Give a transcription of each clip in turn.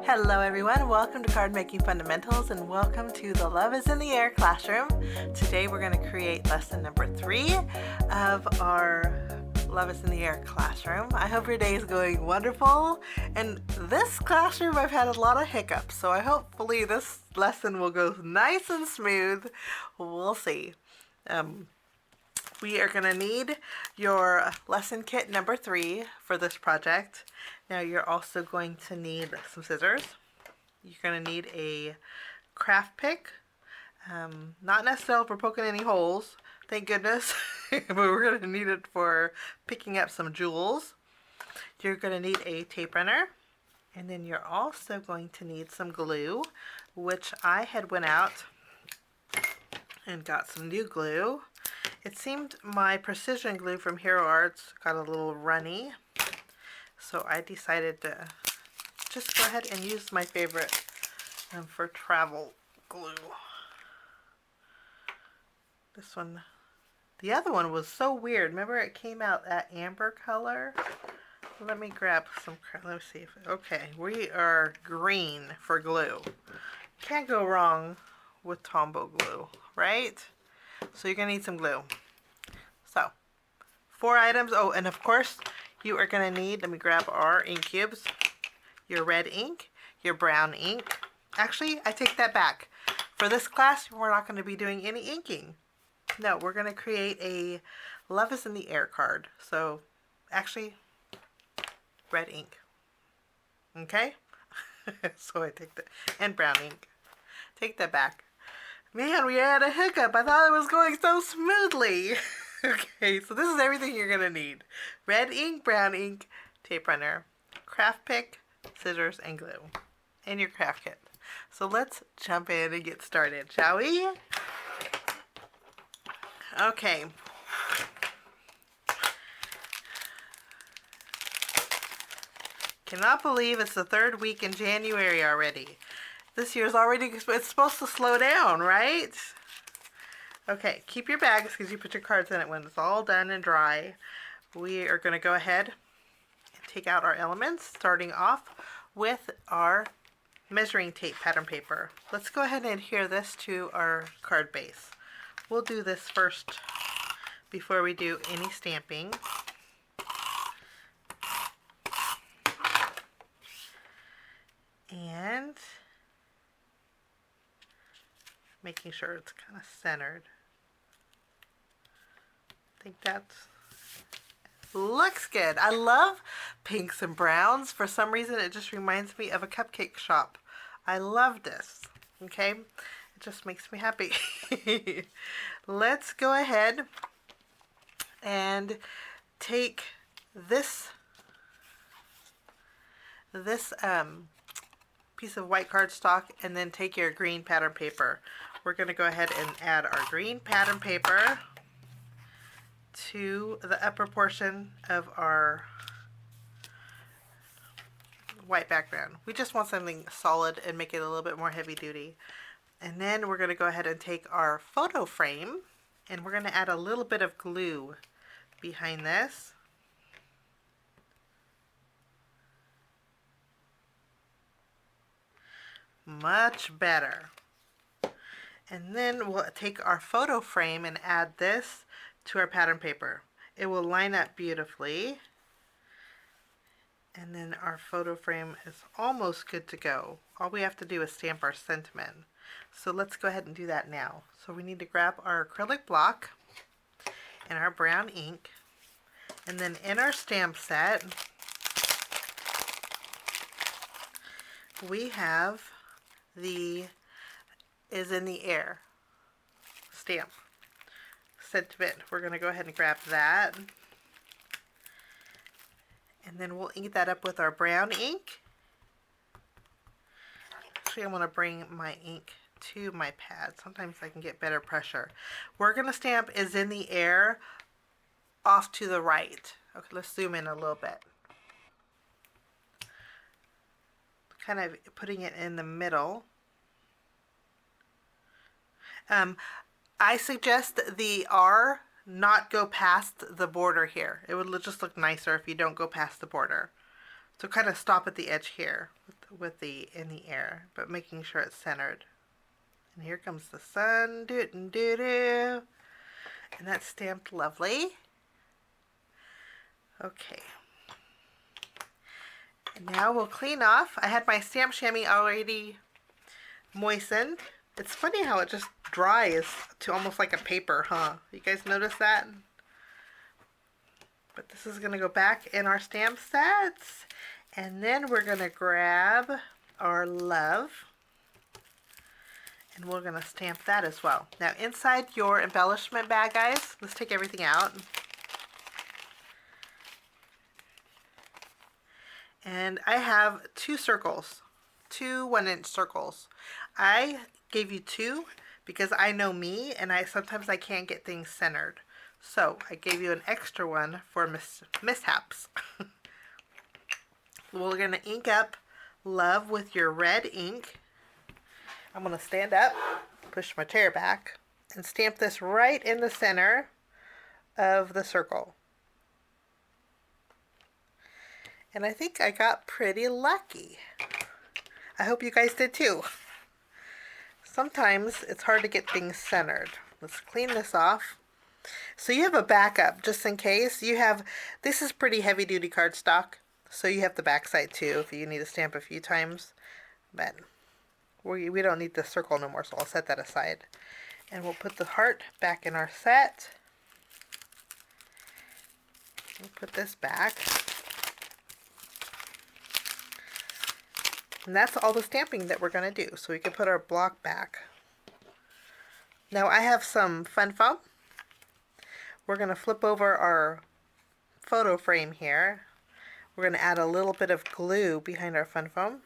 Hello everyone, welcome to Card Making Fundamentals and welcome to the Love is in the Air classroom. Today we're going to create lesson number 3 of our Love is in the Air classroom. I hope your day is going wonderful. And this classroom I've had a lot of hiccups, so hopefully this lesson will go nice and smooth. We'll see. We are going to need your lesson kit number 3 for this project. Now you're also going to need some scissors. You're going to need a craft pick. Not necessarily for poking any holes, thank goodness, but we're going to need it for picking up some jewels. You're going to need a tape runner. And then you're also going to need some glue, which I had went out and got some new glue. It seemed my precision glue from Hero Arts got a little runny, so I decided to just go ahead and use my favorite for travel glue. This one, the other one was so weird. Remember it came out that amber color? Let me grab some, let me see if, okay, we are green for glue. Can't go wrong with Tombow glue, right? So you're going to need some glue. So, 4 items. Oh, and of course, you are going to need, let me grab our ink cubes, your red ink, your brown ink. Actually, I take that back. For this class, we're not going to be doing any inking. No, we're going to create a Love is in the Air card. So, actually, red ink. Okay? So I take that, and brown ink. Take that back. Man, we had a hiccup. I thought it was going so smoothly. Okay, so this is everything you're going to need. Red ink, brown ink, tape runner, craft pick, scissors, and glue. And your craft kit. So let's jump in and get started, shall we? Okay. Cannot believe it's the 3rd week in January already. This year's already, it's supposed to slow down, right? Okay, keep your bags because you put your cards in it when it's all done and dry. We are going to go ahead and take out our elements, starting off with our measuring tape pattern paper. Let's go ahead and adhere this to our card base. We'll do this first before we do any stamping. And making sure it's kind of centered. I think that looks good. I love pinks and browns. For some reason, it just reminds me of a cupcake shop. I love this. Okay? It just makes me happy. Let's go ahead and take this piece of white cardstock and then take your green pattern paper. We're going to go ahead and add our green pattern paper to the upper portion of our white background. We just want something solid and make it a little bit more heavy duty. And then we're going to go ahead and take our photo frame and we're going to add a little bit of glue behind this. Much better. And then we'll take our photo frame and add this to our pattern paper. It will line up beautifully. And then our photo frame is almost good to go. All we have to do is stamp our sentiment. So let's go ahead and do that now. So we need to grab our acrylic block and our brown ink. And then in our stamp set, we have the is in the air stamp sentiment. We're going to go ahead and grab that. And then we'll ink that up with our brown ink. Actually, I want to bring my ink to my pad. Sometimes I can get better pressure. We're going to stamp is in the air off to the right. Okay, let's zoom in a little bit. Kind of putting it in the middle. I suggest the R not go past the border here. It would just look nicer if you don't go past the border. So kind of stop at the edge here. in the air, but making sure it's centered. And here comes the sun, doo doo doo doo, and that's stamped lovely. Okay. And now we'll clean off. I had my stamp chamois already moistened. It's funny how it just dries to almost like a paper, huh? You guys notice that? But this is going to go back in our stamp sets. And then we're going to grab our love. And we're going to stamp that as well. Now inside your embellishment bag, guys, let's take everything out. And I have 2 circles, 2 1-inch circles. I gave you 2 because I know me and sometimes I can't get things centered. So I gave you an extra one for mishaps. We're going to ink up love with your red ink. I'm going to stand up, push my chair back, and stamp this right in the center of the circle. And I think I got pretty lucky. I hope you guys did too. Sometimes it's hard to get things centered. Let's clean this off. So you have a backup just in case. This is pretty heavy duty cardstock. So you have the back side too if you need to stamp a few times. But we don't need the circle no more, so I'll set that aside. And we'll put the heart back in our set. We'll put this back. And that's all the stamping that we're going to do. So we can put our block back. Now I have some fun foam. We're going to flip over our photo frame here. We're going to add a little bit of glue behind our fun foam.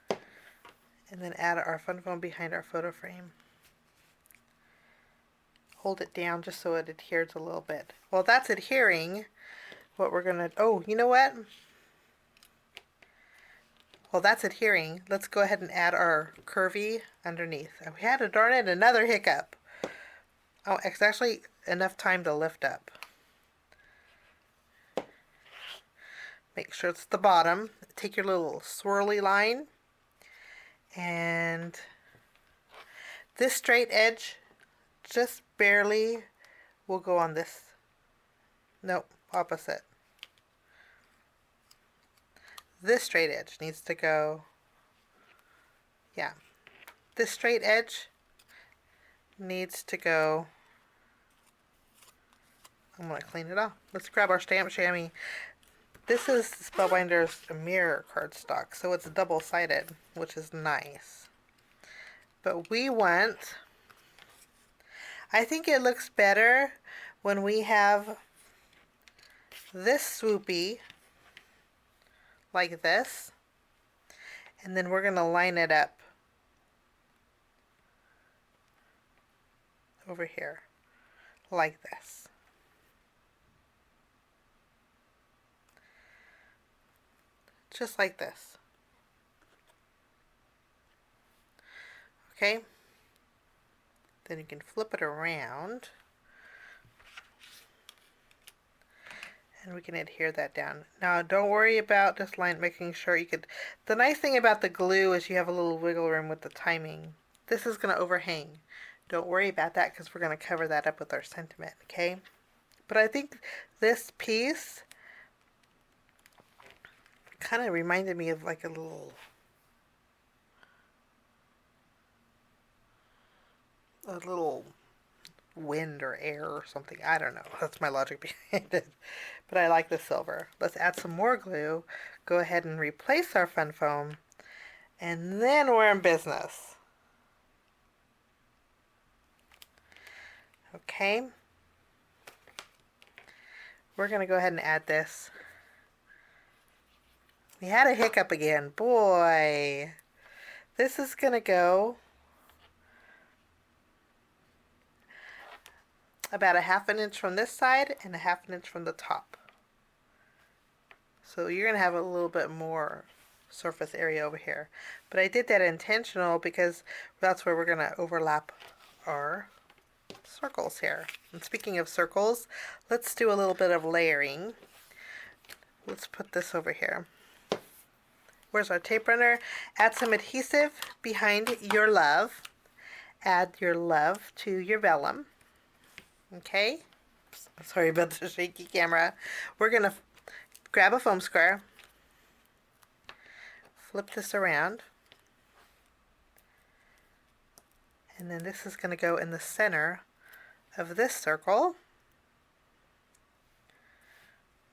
And then add our fun foam behind our photo frame. Hold it down just so it adheres a little bit. While that's adhering, what we're going to... Oh, you know what? While that's adhering, let's go ahead and add our curvy underneath. And we had, darn it, another hiccup. Oh, it's actually enough time to lift up. Make sure it's the bottom. Take your little swirly line. And this straight edge just barely will go on this. Nope, opposite. This straight edge needs to go, yeah, this straight edge needs to go. I'm going to clean it off. Let's grab our stamp chamois. This is Spellbinder's mirror cardstock, so it's double-sided, which is nice. But we want, I think it looks better when we have this swoopy like this, and then we're going to line it up over here like this. Just like this. Okay? Then you can flip it around. And we can adhere that down. Now don't worry about this line, making sure you could... The nice thing about the glue is you have a little wiggle room with the timing. This is going to overhang. Don't worry about that because we're going to cover that up with our sentiment, okay? But I think this piece kind of reminded me of like a little wind or air or something. I don't know. That's my logic behind it. But I like the silver. Let's add some more glue. Go ahead and replace our fun foam. And then we're in business. Okay. We're going to go ahead and add this. We had a hiccup again. Boy. This is going to go about a 1/2 inch from this side and a 1/2 inch from the top. So you're going to have a little bit more surface area over here. But I did that intentional because that's where we're going to overlap our circles here. And speaking of circles, let's do a little bit of layering. Let's put this over here. Where's our tape runner? Add some adhesive behind your love. Add your love to your vellum. Okay? Sorry about the shaky camera. We're going to grab a foam square, flip this around, and then this is going to go in the center of this circle.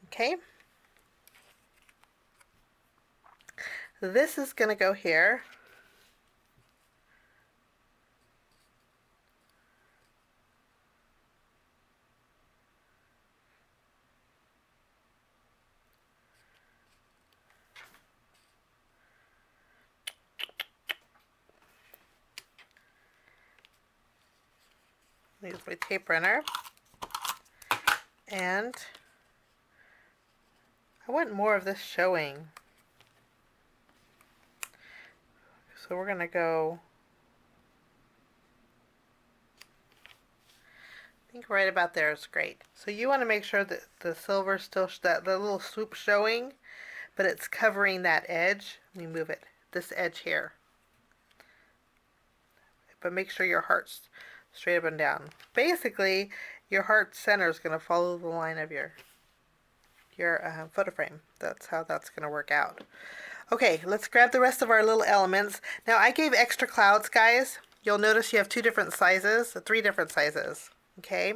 Okay? This is going to go here. Use my tape runner. And I want more of this showing. So we're going to go, I think right about there is great. So you want to make sure that the silver still, that the little swoop showing, but it's covering that edge. Let me move it, this edge here. But make sure your heart's straight up and down. Basically, your heart center is going to follow the line of your photo frame. That's how that's going to work out. Okay, let's grab the rest of our little elements. Now I gave extra clouds, guys. You'll notice you have three different sizes. Okay?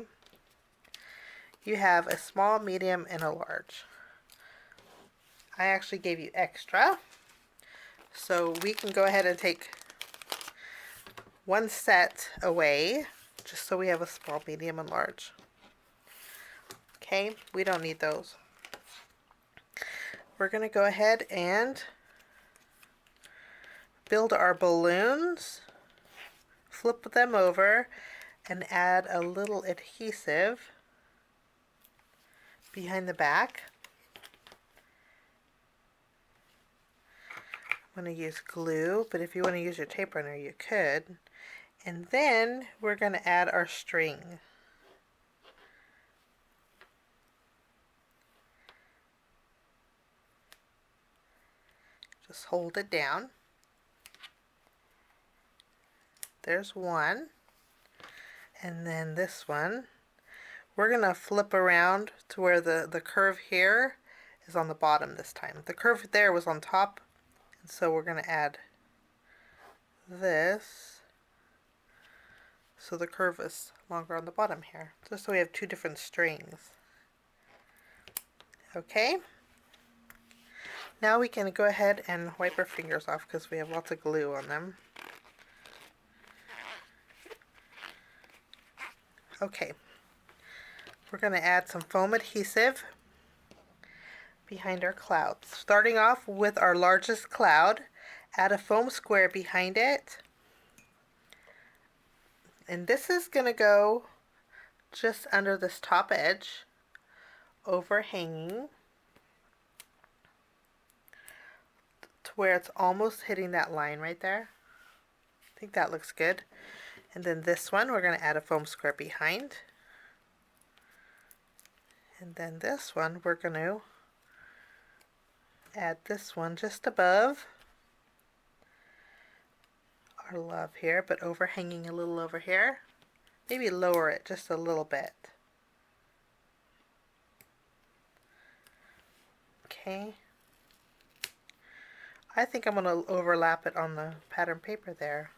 You have a small, medium, and a large. I actually gave you extra. So we can go ahead and take one set away, just so we have a small, medium, and large. Okay, we don't need those. We're going to go ahead and build our balloons, flip them over, and add a little adhesive behind the back. I'm going to use glue, but if you want to use your tape runner, you could. And then we're going to add our string. Just hold it down. There's one. And then this one. We're going to flip around to where the curve here is on the bottom this time. The curve there was on top. And so we're going to add this. So the curve is longer on the bottom here. Just so we have two different strings. Okay. Now we can go ahead and wipe our fingers off because we have lots of glue on them. Okay. We're going to add some foam adhesive behind our clouds. Starting off with our largest cloud, add a foam square behind it. And this is going to go just under this top edge, overhanging, to where it's almost hitting that line right there. I think that looks good. And then this one, we're going to add a foam square behind. And then this one, we're going to add this one just above our love here, but overhanging a little over here. Maybe lower it just a little bit. Okay. I think I'm going to overlap it on the pattern paper there.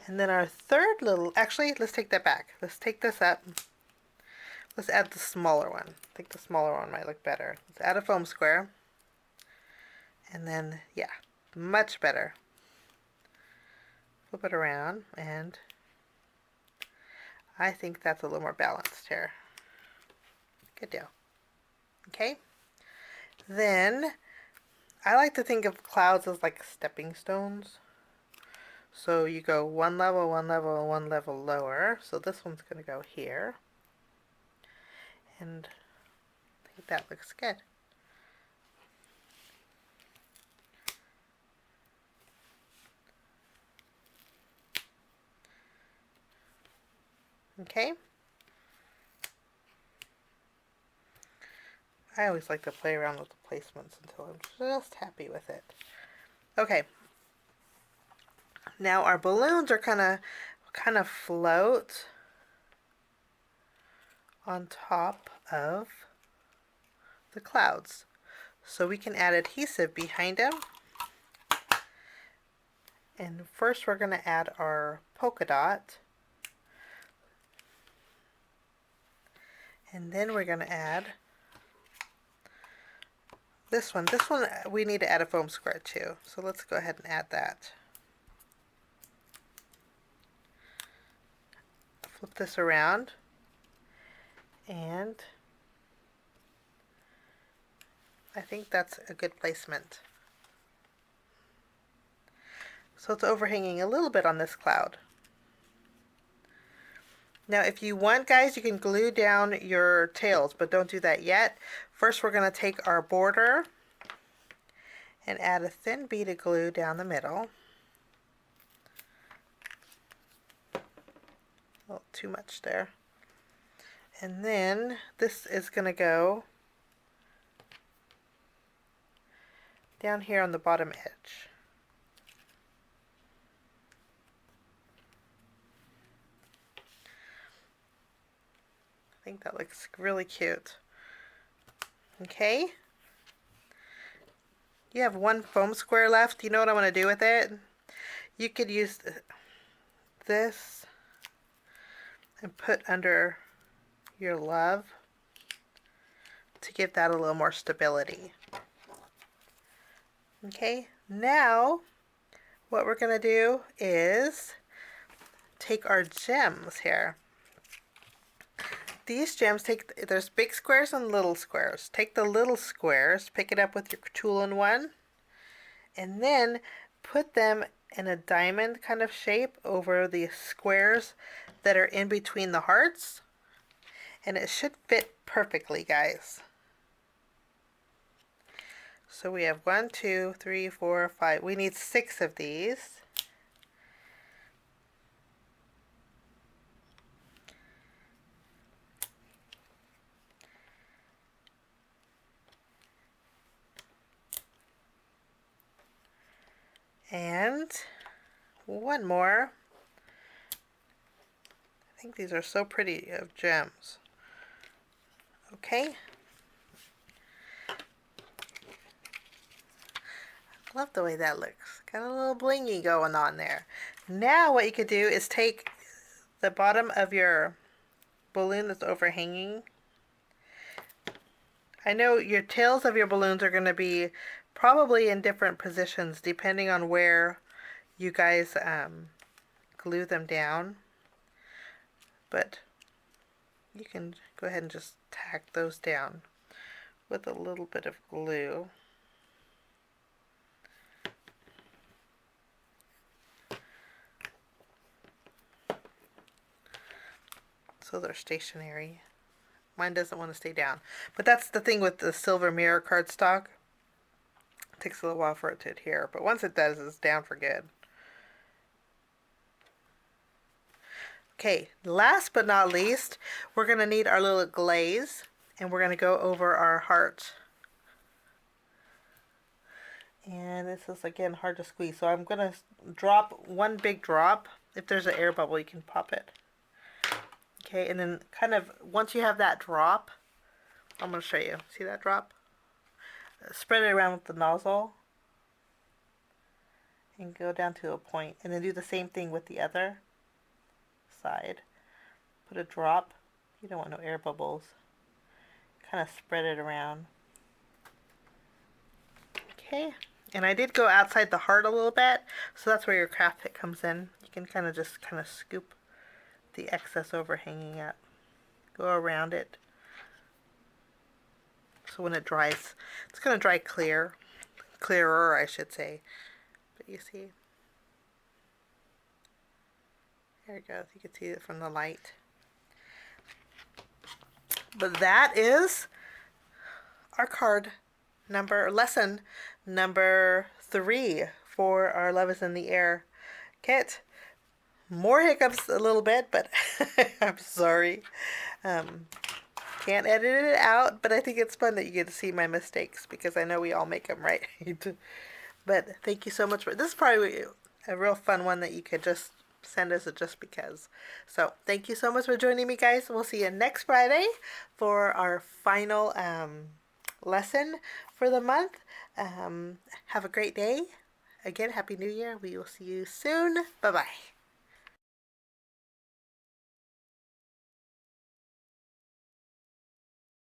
And then our third little, actually, let's take that back. Let's take this up. Let's add the smaller one. I think the smaller one might look better. Let's add a foam square. And then, yeah, much better. Flip it around, and I think that's a little more balanced here. Good deal. Okay. Then, I like to think of clouds as like stepping stones. So you go one level, one level, one level lower. So this one's going to go here. And I think that looks good. Okay. I always like to play around with the placements until I'm just happy with it. Okay. Now our balloons are kind of float on top of the clouds. So we can add adhesive behind them. And first we're going to add our polka dot. And then we're going to add this one. This one we need to add a foam square too. So let's go ahead and add that. Flip this around. And I think that's a good placement. So it's overhanging a little bit on this cloud. Now if you want, guys, you can glue down your tails, but don't do that yet. First we're going to take our border and add a thin bead of glue down the middle. A little too much there. And then this is going to go down here on the bottom edge. I think that looks really cute. Okay. You have one foam square left. You know what I want to do with it? You could use this and put under your love to give that a little more stability. Okay, now what we're going to do is take our gems here. These gems, there's big squares and little squares. Take the little squares, pick it up with your tool-in-one, and then put them in a diamond kind of shape over the squares that are in between the hearts. And it should fit perfectly, guys. So we have 1, 2, 3, 4, 5. We need 6 of these. And one more. I think these are so pretty of gems. Okay. I love the way that looks. Got a little blingy going on there. Now what you could do is take the bottom of your balloon that's overhanging. I know your tails of your balloons are going to be probably in different positions depending on where you guys glue them down. But you can go ahead and just tack those down with a little bit of glue. So they're stationary. Mine doesn't want to stay down. But that's the thing with the silver mirror cardstock. It takes a little while for it to adhere, but once it does, it's down for good. Okay, last but not least, we're going to need our little glaze, and we're going to go over our heart. And this is, again, hard to squeeze, so I'm going to drop one big drop. If there's an air bubble, you can pop it. Okay, and then kind of, once you have that drop, I'm going to show you. See that drop? Spread it around with the nozzle and go down to a point, and then do the same thing with the other side. Put a drop. You don't want no air bubbles. Kind of spread it around. Okay, and I did go outside the heart a little bit, so that's where your craft kit comes in. You can kind of just scoop the excess overhanging up. Go around it. So when it dries, it's going to dry clearer, I should say. But you see, there it goes. You can see it from the light. But that is our lesson number 3 for our Love is in the Air kit. More hiccups a little bit, but I'm sorry. Can't edit it out, but I think it's fun that you get to see my mistakes because I know we all make them, right? But thank you so much for this. Is probably a real fun one that you could just send us a just because. So thank you so much for joining me, guys. We'll see you next Friday for our final lesson for the month. Have a great day. Again, Happy New Year. We will see you soon. Bye bye.